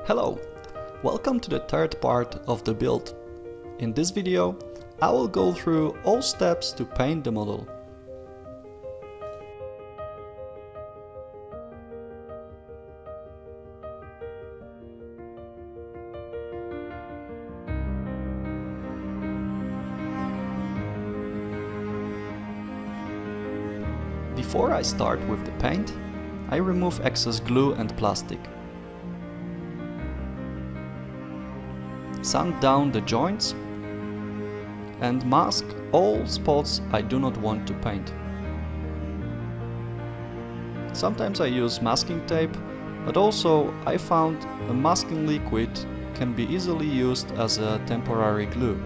Hello! Welcome to the third part of the build. In this video, I will go through all steps to paint the model. Before I start with the paint, I remove excess glue and plastic. Sand down the joints and mask all spots I do not want to paint. Sometimes I use masking tape, but also I found a masking liquid can be easily used as a temporary glue.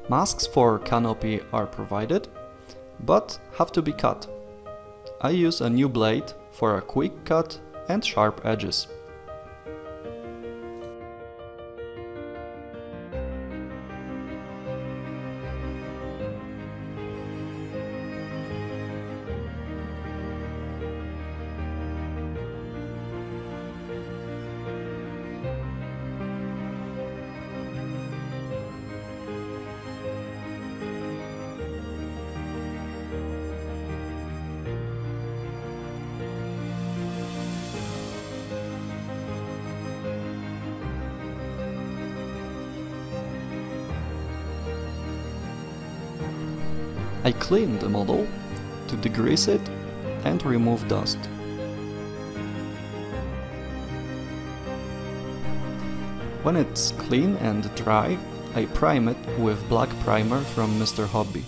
Masks for canopy are provided, but have to be cut. I use a new blade for a quick cut and sharp edges. I clean the model to degrease it and remove dust. When it's clean and dry, I prime it with black primer from Mr. Hobby.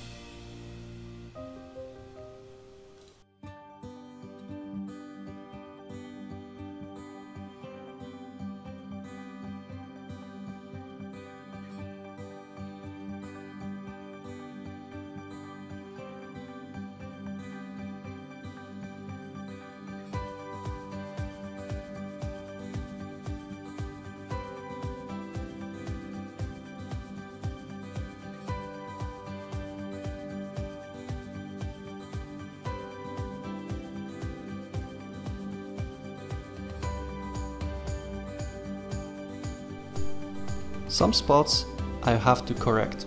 Some spots I have to correct.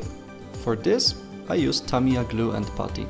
For this, I use Tamiya glue and putty.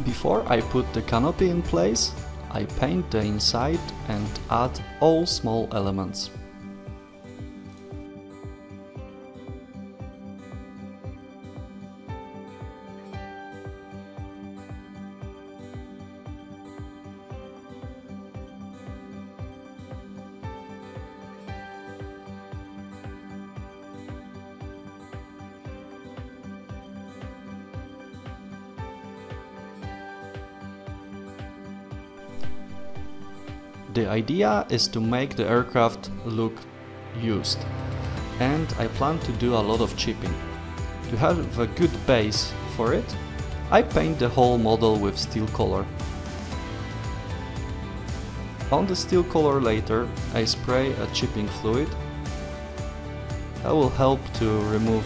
Before I put the canopy in place, I paint the inside and add all small elements. The idea is to make the aircraft look used, and I plan to do a lot of chipping. To have a good base for it, I paint the whole model with steel color. On the steel color later, I spray a chipping fluid. That will help to remove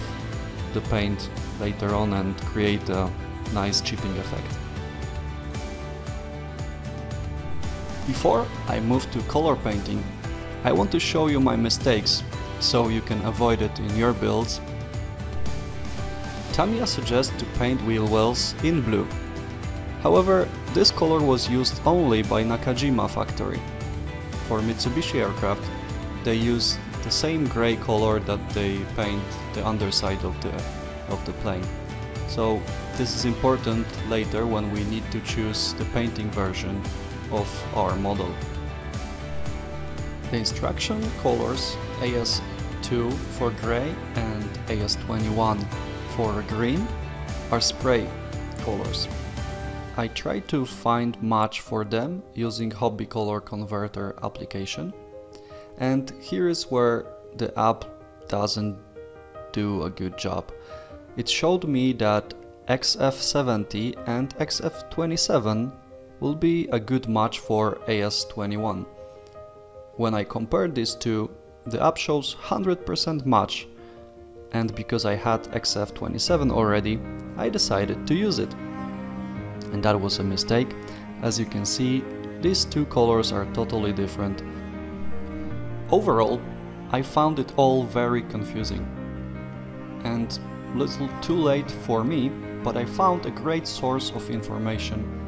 the paint later on and create a nice chipping effect. Before I move to color painting, I want to show you my mistakes, so you can avoid it in your builds. Tamiya suggests to paint wheel wells in blue. However, this color was used only by Nakajima factory. For Mitsubishi aircraft, they use the same grey color that they paint the underside of the plane. So this is important later when we need to choose the painting version of our model. The instruction colors AS2 for grey and AS21 for green are spray colors. I tried to find match for them using hobby color converter application, and here is where the app doesn't do a good job. It showed me that XF70 and XF27 will be a good match for AS21. When I compared these two, the app shows 100% match, and because I had XF27 already, I decided to use it. And that was a mistake. As you can see, these two colors are totally different. Overall, I found it all very confusing and a little too late for me, but I found a great source of information.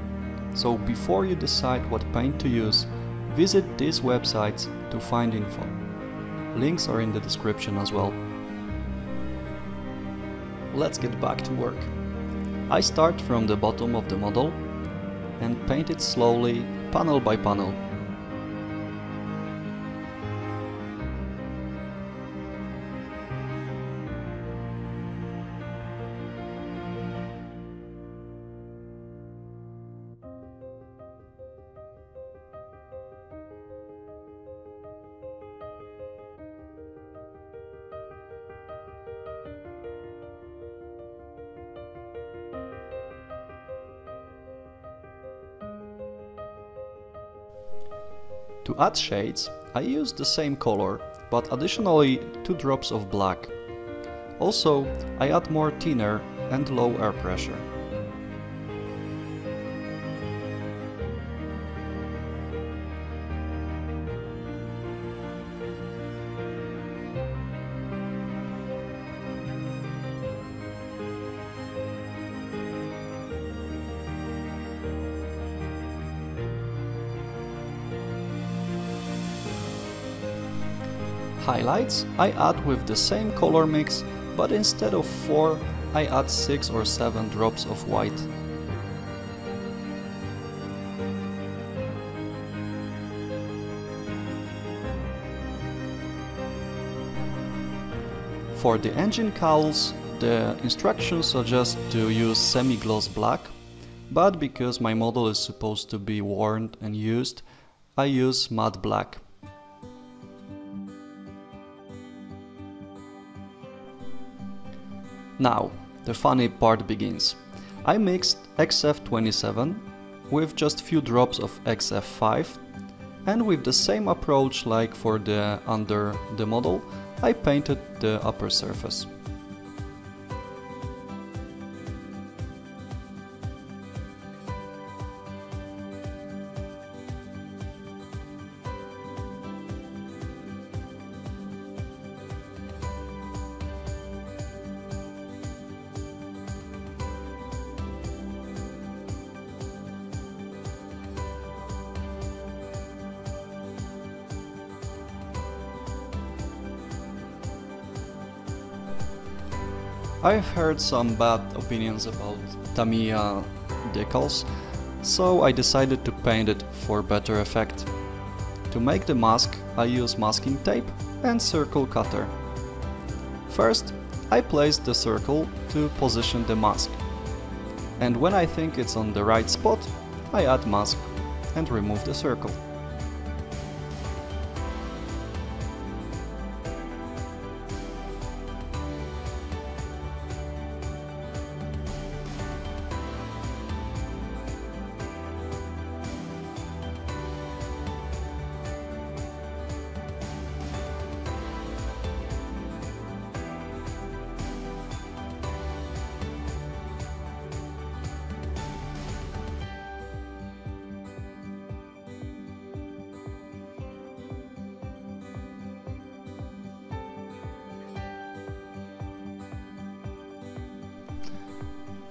So before you decide what paint to use, visit these websites to find info. Links are in the description as well. Let's get back to work. I start from the bottom of the model and paint it slowly, panel by panel. To add shades, I used the same color, but additionally 2 drops of black. Also, I add more thinner and low air pressure. Highlights I add with the same color mix, but instead of 4, I add 6 or 7 drops of white. For the engine cowls, the instructions suggest to use semi-gloss black, but because my model is supposed to be worn and used, I use matte black. Now, the funny part begins. I mixed XF27 with just few drops of XF5, and with the same approach like for the under the model, I painted the upper surface. I've heard some bad opinions about Tamiya decals, so I decided to paint it for better effect. To make the mask, I use masking tape and circle cutter. First, I place the circle to position the mask, and when I think it's on the right spot, I add mask and remove the circle.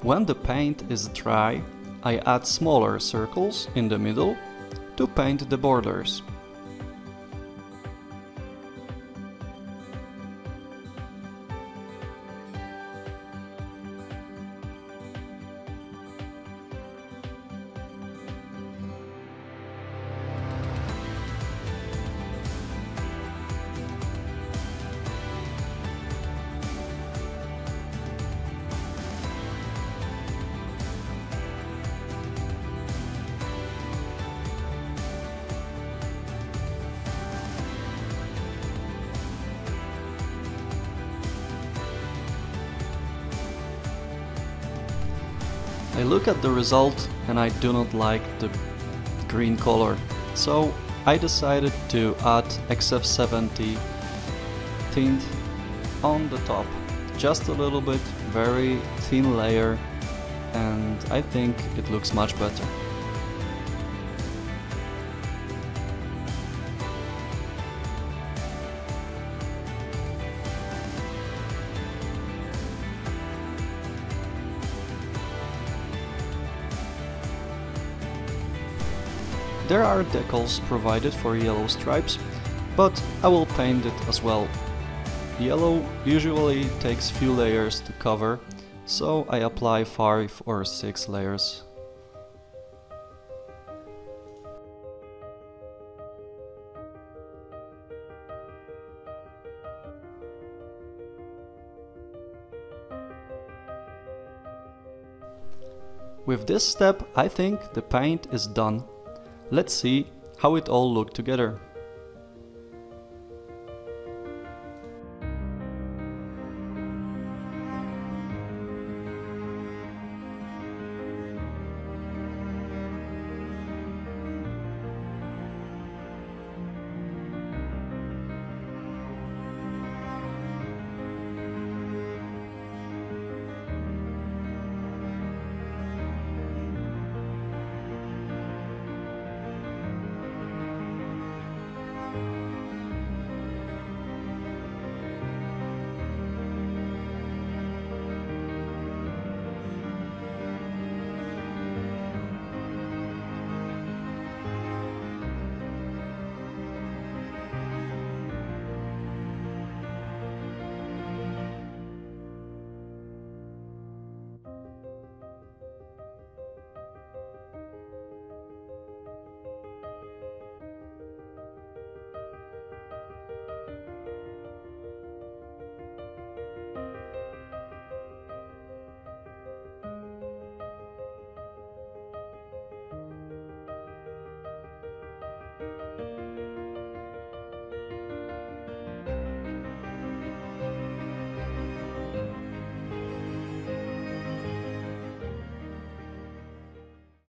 When the paint is dry, I add smaller circles in the middle to paint the borders. I look at the result and I do not like the green color, so I decided to add XF70 tint on the top, just a little bit, very thin layer, and I think it looks much better. There are decals provided for yellow stripes, but I will paint it as well. Yellow usually takes few layers to cover, so I apply 5 or 6 layers. With this step, I think the paint is done. Let's see how it all looked together.